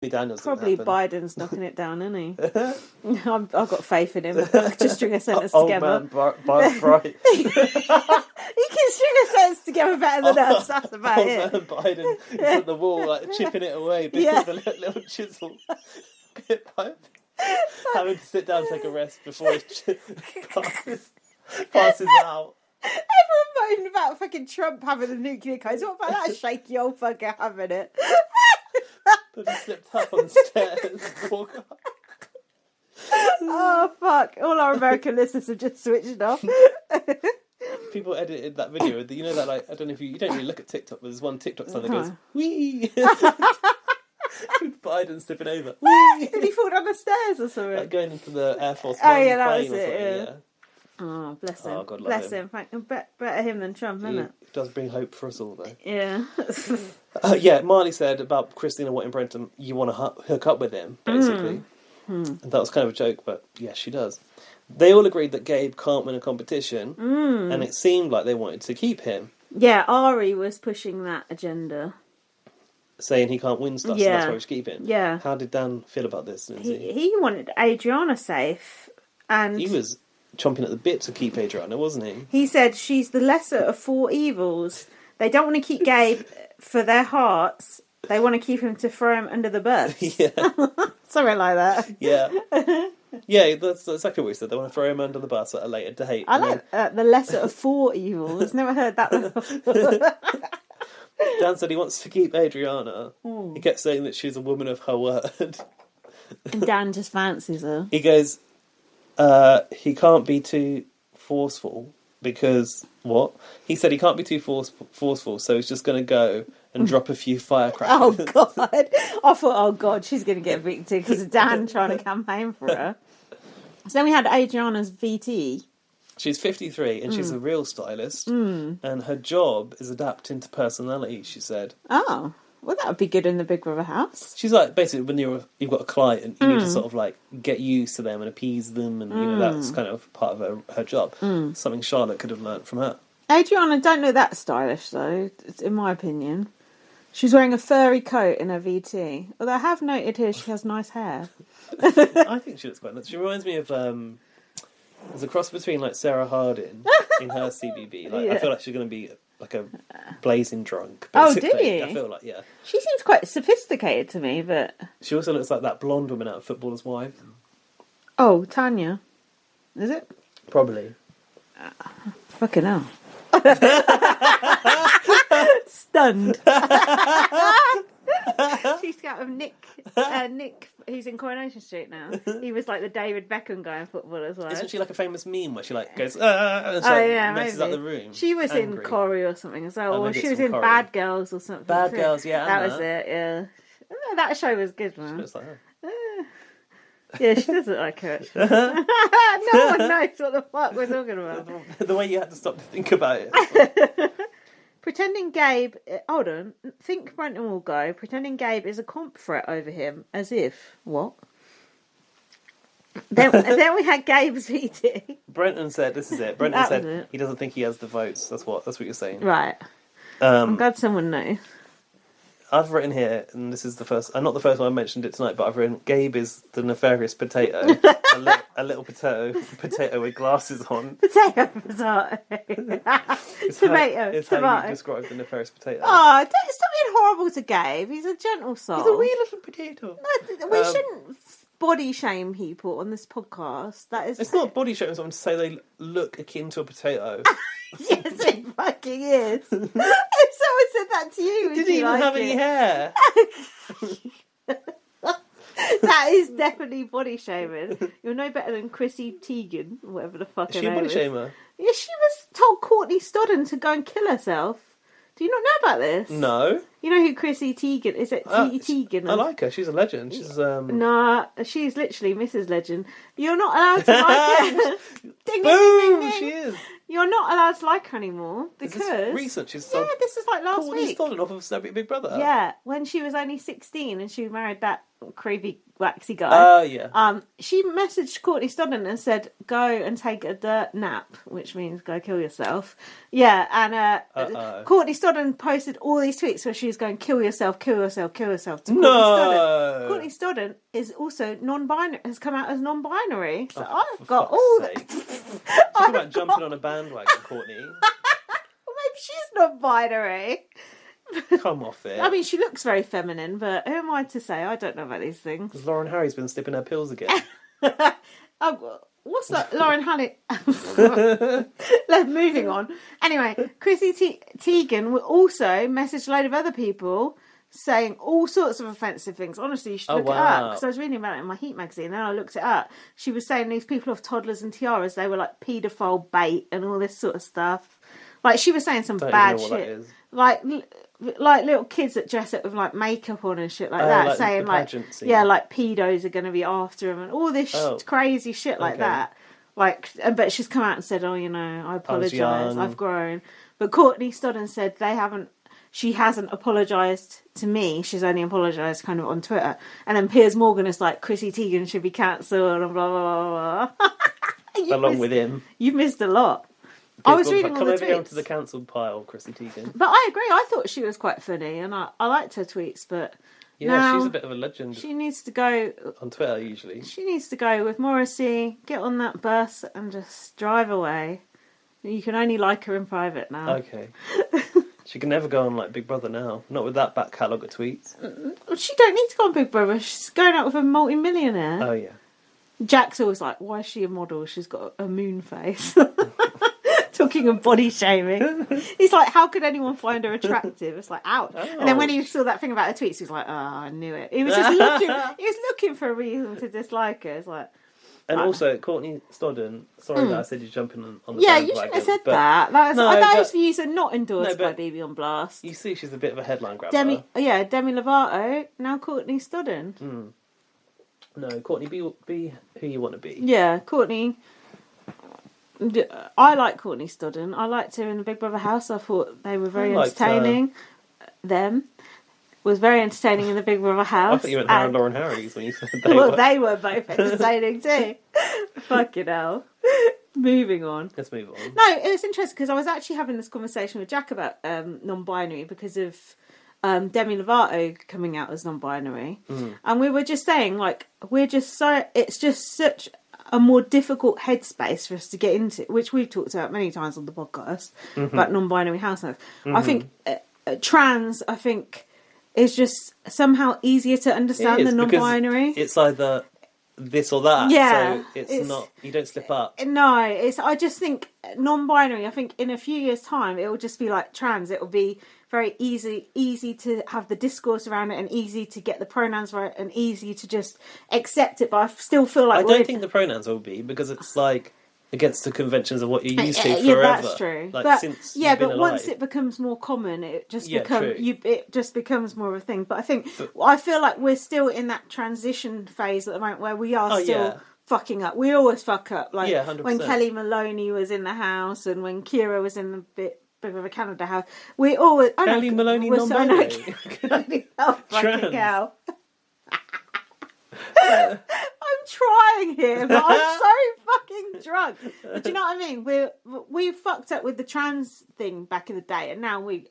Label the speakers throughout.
Speaker 1: Daniels
Speaker 2: Probably Biden's knocking it down, isn't he? I've got faith in him. Just string a sentence together.
Speaker 1: Old man, right.
Speaker 2: He can string a sentence together better than us. That's about it.
Speaker 1: Old man Biden is at the wall, like chipping it away with a little chisel. Having to sit down and take a rest before he passes out.
Speaker 2: Everyone moaning about fucking Trump having a nuclear codes. What about that shaky old fucker having it?
Speaker 1: But he slipped up on the stairs.
Speaker 2: Oh fuck! All our American listeners have just switched off.
Speaker 1: People edited that video. You know that, like, I don't know if you don't really look at TikTok, but there's one TikTok song that goes wee. Biden slipping over. Wee!
Speaker 2: Did he fall down the stairs or something?
Speaker 1: Like going into the Air Force
Speaker 2: One
Speaker 1: plane
Speaker 2: that was
Speaker 1: or something.
Speaker 2: it.
Speaker 1: Yeah.
Speaker 2: Oh, bless him.
Speaker 1: Oh, God love
Speaker 2: bless
Speaker 1: him.
Speaker 2: Better him than Trump, isn't it?
Speaker 1: It does bring hope for us all, though.
Speaker 2: Yeah.
Speaker 1: Marley said about Christina wanting Brenton, you want to hook up with him, basically. And that was kind of a joke, but yes, she does. They all agreed that Gabe can't win a competition, and it seemed like they wanted to keep him.
Speaker 2: Yeah, Ari was pushing that agenda.
Speaker 1: Saying he can't win stuff, so that's why we should keep him.
Speaker 2: Yeah.
Speaker 1: How did Dan feel about this, Lindsay?
Speaker 2: He wanted Adriana safe, and
Speaker 1: he was chomping at the bit to keep Adriana, wasn't he?
Speaker 2: He said she's the lesser of four evils. They don't want to keep Gabe for their hearts. They want to keep him to throw him under the bus.
Speaker 1: Yeah.
Speaker 2: Something like that.
Speaker 1: Yeah. Yeah, that's exactly what he said. They want to throw him under the bus at a later date.
Speaker 2: I like the lesser of four evils. Never heard that before.
Speaker 1: Dan said he wants to keep Adriana. He kept saying that she's a woman of her word.
Speaker 2: And Dan just fancies her.
Speaker 1: He goes, he can't be too forceful because... What? He said he can't be too forceful, so he's just going to go and drop a few firecrackers.
Speaker 2: Oh, God. I thought, oh, God, she's going to get evicted because of Dan trying to campaign for her. So then we had Adriana's VT.
Speaker 1: She's 53 and she's a real stylist. And her job is adapting to personality, she said.
Speaker 2: Oh, well, that would be good in the Big Brother house.
Speaker 1: She's like, basically, when you've got a client, you need to sort of like get used to them and appease them, and you know that's kind of part of her job. Something Charlotte could have learnt from her.
Speaker 2: Adriana don't look that stylish though, in my opinion. She's wearing a furry coat in her VT. Although I have noted here she has nice hair.
Speaker 1: I think she looks quite nice. She reminds me of there's a cross between like Sarah Harding in her CBB. Like I feel like she's going to be like a blazing drunk. Basically.
Speaker 2: Oh, do you?
Speaker 1: I feel like, yeah.
Speaker 2: She seems quite sophisticated to me, but...
Speaker 1: She also looks like that blonde woman out of Footballer's Wife.
Speaker 2: Oh, Tanya. Is it?
Speaker 1: Probably.
Speaker 2: Fucking hell. Stunned. She's got Nick, who's in Coronation Street now. He was like the David Beckham guy in Footballer's Wife.
Speaker 1: Isn't she like a famous meme where she like goes, and she messes up the room?
Speaker 2: She was in Corrie or something as well, or she was in
Speaker 1: Corrie.
Speaker 2: Bad Girls or something.
Speaker 1: Bad Girls, yeah.
Speaker 2: That was it, yeah. That show was good, man.
Speaker 1: She looks like her.
Speaker 2: Yeah, she does look like her, actually. No one knows what the fuck we're talking about.
Speaker 1: The way you had to stop to think about it.
Speaker 2: Pretending Gabe... Hold on. Think Brenton will go. Pretending Gabe is a comp threat over him. As if... What? Then we had Gabe's VT.
Speaker 1: Brenton said... This is it. Brenton said he doesn't think he has the votes. That's what you're saying.
Speaker 2: Right. I'm glad someone knows.
Speaker 1: I've written here, and this is the first... not the first one I mentioned it tonight, but I've written Gabe is the nefarious potato. a little potato with glasses on.
Speaker 2: Potato.
Speaker 1: It's
Speaker 2: tomato.
Speaker 1: how you describe the nefarious potato.
Speaker 2: Oh, stop being horrible to Gabe. He's a gentle soul.
Speaker 1: He's a wee little potato.
Speaker 2: No, we shouldn't body shame people on this podcast. That is...
Speaker 1: It's not body shaming someone to say they look akin to a potato.
Speaker 2: Yes, it fucking is. If someone said that to you,
Speaker 1: He didn't even have any hair.
Speaker 2: That is definitely body shaming. You're no better than Chrissy Teigen, whatever the fuck her name is.
Speaker 1: Is she a body shamer?
Speaker 2: Yeah, she was told Courtney Stodden to go and kill herself. Do you not know about this?
Speaker 1: No.
Speaker 2: You know who Chrissy Teigen is? It Teigen?
Speaker 1: I like her. She's a legend. She's
Speaker 2: Nah, she's literally Mrs. Legend. You're not allowed to like her. Ding,
Speaker 1: boom!
Speaker 2: ding, ding, ding.
Speaker 1: She is.
Speaker 2: You're not allowed to like her anymore because...
Speaker 1: Is this recent? She's sold...
Speaker 2: Yeah, this is like last
Speaker 1: Courtney
Speaker 2: week.
Speaker 1: stolen off of Celebrity Big Brother?
Speaker 2: Yeah, when she was only 16 and she married that creepy, waxy guy.
Speaker 1: Oh, yeah.
Speaker 2: She messaged Courtney Stodden and said, go and take a dirt nap, which means go kill yourself. Yeah, and Courtney Stodden posted all these tweets where she was going, kill yourself, kill yourself, kill yourself to Courtney Stodden. Courtney Stodden is also non-binary, has come out as non-binary. So I've got all the...
Speaker 1: Talking about jumping on a bandwagon, Courtney.
Speaker 2: Well, maybe she's non-binary.
Speaker 1: Come off it.
Speaker 2: I mean, she looks very feminine, but who am I to say? I don't know about these things.
Speaker 1: Because Lauren Harry's been slipping her pills again.
Speaker 2: What's that? Lauren Harry. Moving on. Anyway, Chrissy Teigen also messaged a load of other people saying all sorts of offensive things. Honestly, you should look it up, because I was reading about it in my Heat magazine and then I looked it up. She was saying these people have toddlers and tiaras, they were like paedophile bait and all this sort of stuff. Like, she was saying some bad shit. Like little kids that dress up with like makeup on and shit like that, like saying like, yeah, like pedos are going to be after them and all this crazy shit like that. Like, but she's come out and said, oh, you know, I apologise, I've grown. But Courtney Stodden said she hasn't apologised to me. She's only apologised kind of on Twitter. And then Piers Morgan is like, Chrissy Teigen should be cancelled and blah, blah, blah, blah.
Speaker 1: Along with him.
Speaker 2: You've missed a lot. I was reading all the tweets.
Speaker 1: Come over onto the cancelled pile, Chrissy Teigen.
Speaker 2: But I agree. I thought she was quite funny, and I liked her tweets. But
Speaker 1: yeah, she's a bit of a legend.
Speaker 2: She needs to go
Speaker 1: on Twitter usually.
Speaker 2: She needs to go with Morrissey, get on that bus, and just drive away. You can only like her in private now.
Speaker 1: Okay. She can never go on like Big Brother now. Not with that back catalogue of tweets.
Speaker 2: She don't need to go on Big Brother. She's going out with a multi-millionaire.
Speaker 1: Oh yeah.
Speaker 2: Jack's always like, why is she a model? She's got a moon face. Talking of body shaming. He's like, how could anyone find her attractive? It's like, ouch. Oh. And then when he saw that thing about her tweets, he was like, oh, I knew it. He was just looking for a reason to dislike her. It's like...
Speaker 1: And also, Courtney Stodden, sorry that I said you're jumping on the bandwagon.
Speaker 2: Yeah, you shouldn't have said that. Those views are not endorsed by BB on Blast.
Speaker 1: You see, she's a bit of a headline grabber.
Speaker 2: Demi Lovato, now Courtney Stodden.
Speaker 1: No, Courtney, be who you want to be.
Speaker 2: Yeah, Courtney... I like Courtney Stodden. I liked her in the Big Brother house. I thought they were very entertaining. Them was very entertaining in the Big Brother house.
Speaker 1: I thought you meant Hannah and Lauren Harry's when you said they
Speaker 2: were. They were both entertaining too. Fucking hell. Moving on.
Speaker 1: Let's move on.
Speaker 2: No, it was interesting because I was actually having this conversation with Jack about non-binary because of Demi Lovato coming out as non-binary. And we were just saying, like, it's just such a more difficult headspace for us to get into, which we've talked about many times on the podcast about non-binary households. I think trans, is just somehow easier to understand than non-binary.
Speaker 1: It's either this or that. Yeah, so it's not. You don't slip up.
Speaker 2: No, I just think non-binary. I think in a few years' time, it will just be like trans. It will be very easy to have the discourse around it, and easy to get the pronouns right, and easy to just accept it. But I still feel like
Speaker 1: I don't think the pronouns will be, because it's like against the conventions of what you're used to forever.
Speaker 2: Yeah, that's true.
Speaker 1: Like,
Speaker 2: but
Speaker 1: since
Speaker 2: once it becomes more common, it just becomes more of a thing. But I feel like we're still in that transition phase at the moment where we are still fucking up. We always fuck up. Like
Speaker 1: 100%.
Speaker 2: When Kelly Maloney was in the house, and when Kira was in the Big Brother Canada house, we always
Speaker 1: Kelly Maloney non-binary.
Speaker 2: Fucking hell. I'm trying here, but I'm so fucking drunk. But do you know what I mean? We fucked up with the trans thing back in the day, and now we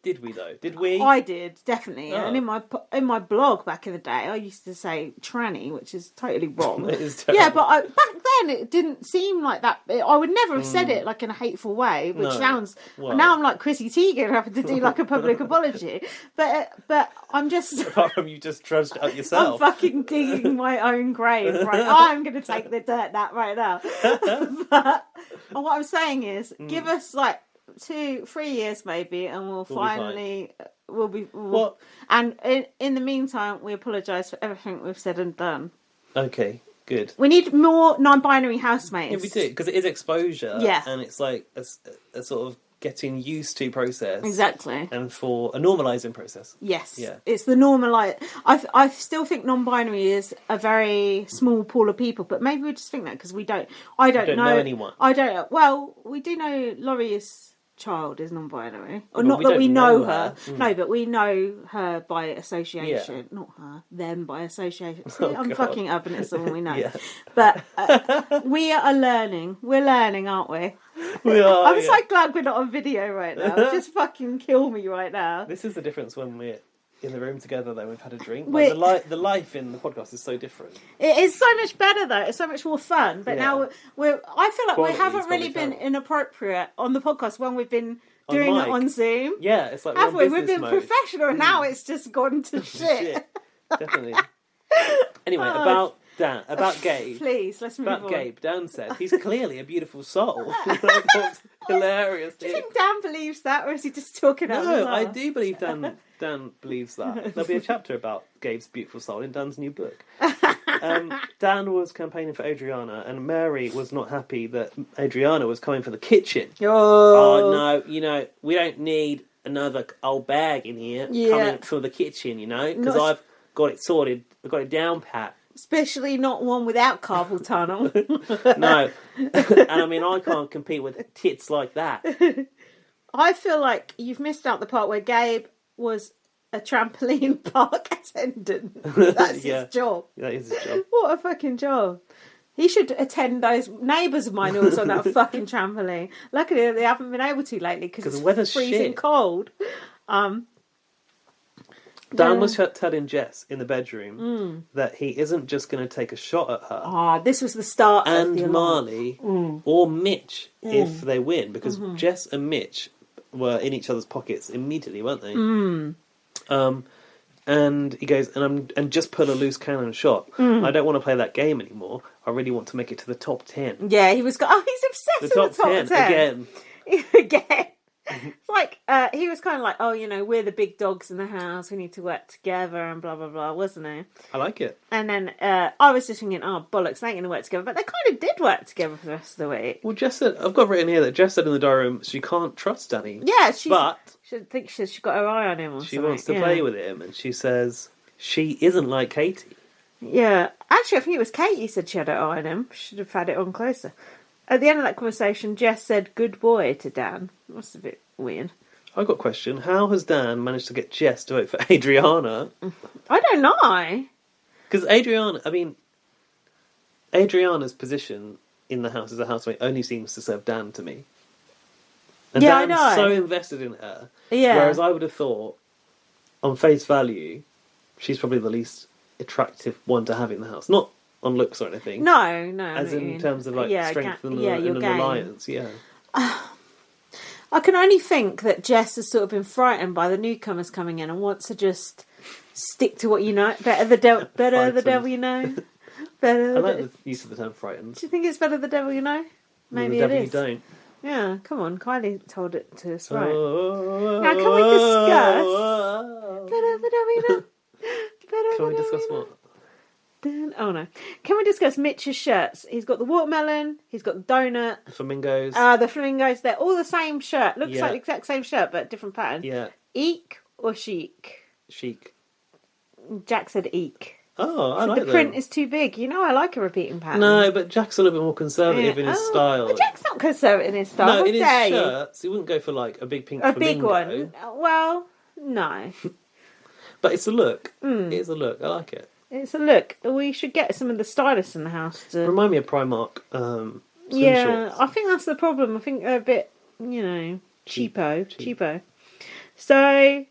Speaker 1: did we though? Did we?
Speaker 2: I did, definitely. Oh. And in my blog back in the day, I used to say tranny, which is totally wrong.
Speaker 1: It is terrible.
Speaker 2: Yeah, but back then it didn't seem like that. I would never have said it like in a hateful way, which sounds. Well, now I'm like Chrissy Teigen having to do like a public apology, but I'm just.
Speaker 1: Apart from you just trudged out yourself.
Speaker 2: I'm fucking digging my own grave right. I'm going to take the dirt that right now. But what I'm saying is, give us like 2-3 years maybe, and we'll be and in the meantime, we apologise for everything we've said and done.
Speaker 1: Okay, good.
Speaker 2: We need more non-binary housemates.
Speaker 1: Yeah, we do, because it is exposure.
Speaker 2: Yeah,
Speaker 1: and it's like a sort of getting used to process.
Speaker 2: Exactly.
Speaker 1: And for a normalising process.
Speaker 2: Yes.
Speaker 1: Yeah.
Speaker 2: It's the I still think non-binary is a very small pool of people, but maybe we just think that because I don't know
Speaker 1: anyone.
Speaker 2: Well, we do know Laurie's child is non-binary. Or
Speaker 1: Well,
Speaker 2: not that we know her.
Speaker 1: Mm.
Speaker 2: No, but we know her by association.
Speaker 1: Yeah.
Speaker 2: Not her, them by association. See,
Speaker 1: Oh,
Speaker 2: I'm
Speaker 1: God.
Speaker 2: fucking up and it's someone we know.
Speaker 1: Yeah.
Speaker 2: But we are learning. We're learning, aren't we?
Speaker 1: We are.
Speaker 2: I'm so glad we're not on video right now. Just fucking kill me right now.
Speaker 1: This is the difference when we're in the room together, though, we've had a drink. Like, the life in the podcast is so different.
Speaker 2: It is so much better, though. It's so much more fun. But now I feel like
Speaker 1: Quality
Speaker 2: we haven't really
Speaker 1: is
Speaker 2: been
Speaker 1: terrible.
Speaker 2: inappropriate on the podcast when we've been doing it on Zoom.
Speaker 1: Yeah, it's like
Speaker 2: Have
Speaker 1: we're
Speaker 2: we?
Speaker 1: on
Speaker 2: We've been
Speaker 1: business mode.
Speaker 2: professional, and now it's just gone to shit.
Speaker 1: Definitely. Anyway, about Dan, about Gabe.
Speaker 2: Please, let's move
Speaker 1: About
Speaker 2: on.
Speaker 1: Gabe, Dan said he's clearly a beautiful soul. That's hilarious.
Speaker 2: Do you think Dan believes that, or is he just talking out
Speaker 1: No,
Speaker 2: loud?
Speaker 1: I do believe Dan believes that. There'll be a chapter about Gabe's beautiful soul in Dan's new book. Dan was campaigning for Adriana, and Mary was not happy that Adriana was coming for the kitchen. Oh no, we don't need another old bag in here coming for the kitchen, because I've got it sorted. I've got it down pat.
Speaker 2: Especially not one without carpal tunnel.
Speaker 1: No, and I mean I can't compete with tits like that.
Speaker 2: I feel like you've missed out the part where Gabe was a trampoline park attendant. That's his job.
Speaker 1: That is his job.
Speaker 2: What a fucking job. He should attend those neighbours of mine who was on that fucking trampoline. Luckily, they haven't been able to lately because
Speaker 1: the weather's
Speaker 2: freezing
Speaker 1: shit.
Speaker 2: cold.
Speaker 1: Dan was telling Jess in the bedroom that he isn't just going to take a shot at her.
Speaker 2: This was the start of the
Speaker 1: and Marley or Mitch if they win, because Jess and Mitch were in each other's pockets immediately, weren't they? And he goes, and just pull a loose cannon shot. I don't want to play that game anymore. I really want to make it to the top 10.
Speaker 2: Yeah, he's obsessed with the top 10.
Speaker 1: Again.
Speaker 2: Again. It's like, he was kind of like, we're the big dogs in the house, we need to work together and blah, blah, blah, wasn't he?
Speaker 1: I like it.
Speaker 2: And then I was just thinking, bollocks, they ain't going to work together. But they kind of did work together for the rest of the week.
Speaker 1: Well, Jess said, I've got written here that Jess said in the diary room she can't trust Danny.
Speaker 2: Yeah,
Speaker 1: she
Speaker 2: thinks she's got her eye on him or something.
Speaker 1: She wants to play with him, and she says she isn't like Katie.
Speaker 2: Yeah. Actually, I think it was Katie said she had her eye on him. Should have had it on closer. At the end of that conversation, Jess said, good boy to Dan. That's a bit weird.
Speaker 1: I've got a question. How has Dan managed to get Jess to vote for Adriana?
Speaker 2: I don't know.
Speaker 1: Because Adriana's position in the house as a housemate only seems to serve Dan to me. And
Speaker 2: Yeah, I
Speaker 1: Dan's
Speaker 2: know.
Speaker 1: so invested in her.
Speaker 2: Yeah.
Speaker 1: Whereas I would have thought, on face value, she's probably the least attractive one to have in the house. Not on looks or anything.
Speaker 2: No.
Speaker 1: As in terms of strength and
Speaker 2: your
Speaker 1: an
Speaker 2: game.
Speaker 1: alliance, yeah.
Speaker 2: I can only think that Jess has sort of been frightened by the newcomers coming in and wants to just stick to what you know. Better the devil you know.
Speaker 1: I like the use of the term frightened.
Speaker 2: Do you think it's better the devil you know? Maybe
Speaker 1: the
Speaker 2: it
Speaker 1: devil
Speaker 2: is.
Speaker 1: You don't.
Speaker 2: Yeah, come on. Kylie told it to us, right?
Speaker 1: Now
Speaker 2: can we discuss better the devil you know?
Speaker 1: Can we discuss what?
Speaker 2: Oh no. Can we discuss Mitch's shirts? He's got the watermelon, he's got the donut.
Speaker 1: The flamingos.
Speaker 2: The flamingos, they're all the same shirt. Looks like the exact same shirt, but different pattern.
Speaker 1: Yeah.
Speaker 2: Eek or chic?
Speaker 1: Chic.
Speaker 2: Jack said eek.
Speaker 1: Oh, I like
Speaker 2: the print is too big. I like a repeating pattern.
Speaker 1: No, but Jack's a little bit more conservative in his style.
Speaker 2: Well, Jack's not conservative in his style.
Speaker 1: No,
Speaker 2: How
Speaker 1: in his
Speaker 2: dare you?
Speaker 1: shirts, he wouldn't go for like a big pink
Speaker 2: A
Speaker 1: flamingo.
Speaker 2: big one. Well, no.
Speaker 1: But it's a look. It is a look. I like it.
Speaker 2: It's a look. We should get some of the stylists in the house to...
Speaker 1: Remind me of Primark swim shorts.
Speaker 2: I think that's the problem. I think they're a bit, cheapo. So,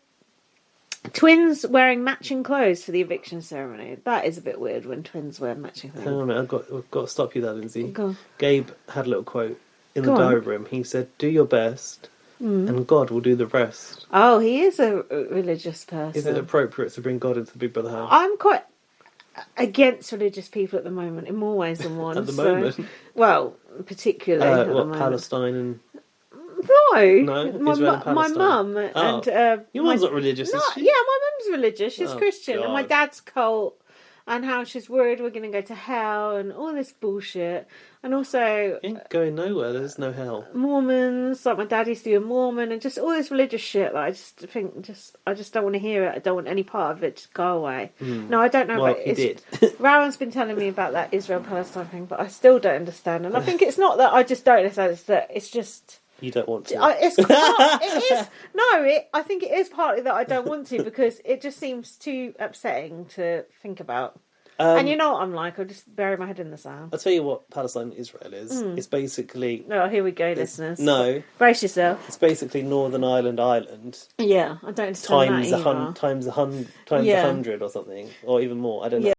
Speaker 2: twins wearing matching clothes for the eviction ceremony. That is a bit weird when twins wear matching clothes.
Speaker 1: Hang on a minute, I've got to stop you there, Lindsay.
Speaker 2: Go on.
Speaker 1: Gabe had a little quote in the diary room. He said, do your best and God will do the rest.
Speaker 2: Oh, he is a religious person.
Speaker 1: Is it appropriate to bring God into the Big Brother house?
Speaker 2: I'm quite against religious people at the moment, in more ways than one.
Speaker 1: At the moment?
Speaker 2: Well, particularly at the moment.
Speaker 1: Palestine and...
Speaker 2: No,
Speaker 1: Israel and
Speaker 2: my
Speaker 1: Palestine.
Speaker 2: mum and
Speaker 1: Your mum's not religious, is she?
Speaker 2: Yeah, my mum's religious. She's Christian, and my
Speaker 1: God.
Speaker 2: dad's cult. and how she's worried we're going to go to hell and all this bullshit. And also...
Speaker 1: Ain't going nowhere, there's no hell.
Speaker 2: Mormons, like my dad used to be a Mormon, and just all this religious shit that I just think, I just don't want to hear it. I don't want any part of it. Just go away. No, I don't know.
Speaker 1: Well,
Speaker 2: but
Speaker 1: he did.
Speaker 2: Rowan's been telling me about that Israel-Palestine thing, but I still don't understand. And I think it's not that I just don't understand, it's that it's just...
Speaker 1: You don't want to.
Speaker 2: It is. No, I think it is partly that I don't want to, because it just seems too upsetting to think about. And you know what I'm like, I'll just bury my head in the sand.
Speaker 1: I'll tell you what Palestine and Israel is. It's basically...
Speaker 2: Oh, here we go, listeners.
Speaker 1: No.
Speaker 2: Brace yourself.
Speaker 1: It's basically Northern Ireland.
Speaker 2: Yeah, I don't understand
Speaker 1: times
Speaker 2: that either.
Speaker 1: times 100 or something. Or even more, I don't know.